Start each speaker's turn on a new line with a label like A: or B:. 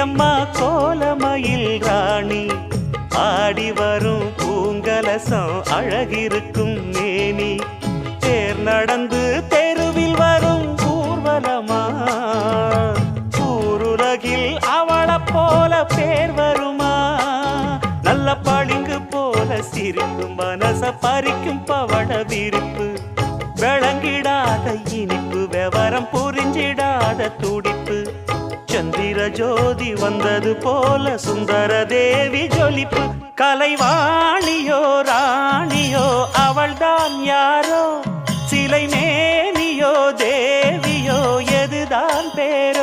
A: அம்மா கோலமயில் ராணி ஆடி வரும் பூங்கலசம் அழகிருக்கும் மேனி தேர் நடந்து தெருவில் வரும் ஊர்வலமா ஊருலகில் அவளை போல பேர் வருமா நல்ல பளிங்கு போல சிரிக்கும் மனச பறிக்கும் பவள விரிப்பு விளங்கிடாத இனிப்பு விவரம் புரிஞ்சிடாத துடிப்பு சந்திர ஜோதி வந்தது போல சுந்தர தேவி ஜொலிப்பு கலைவாணியோ ராணியோ அவள்தான் யாரோ சிலை மேனியோ தேவியோ எதுதான் பேரோ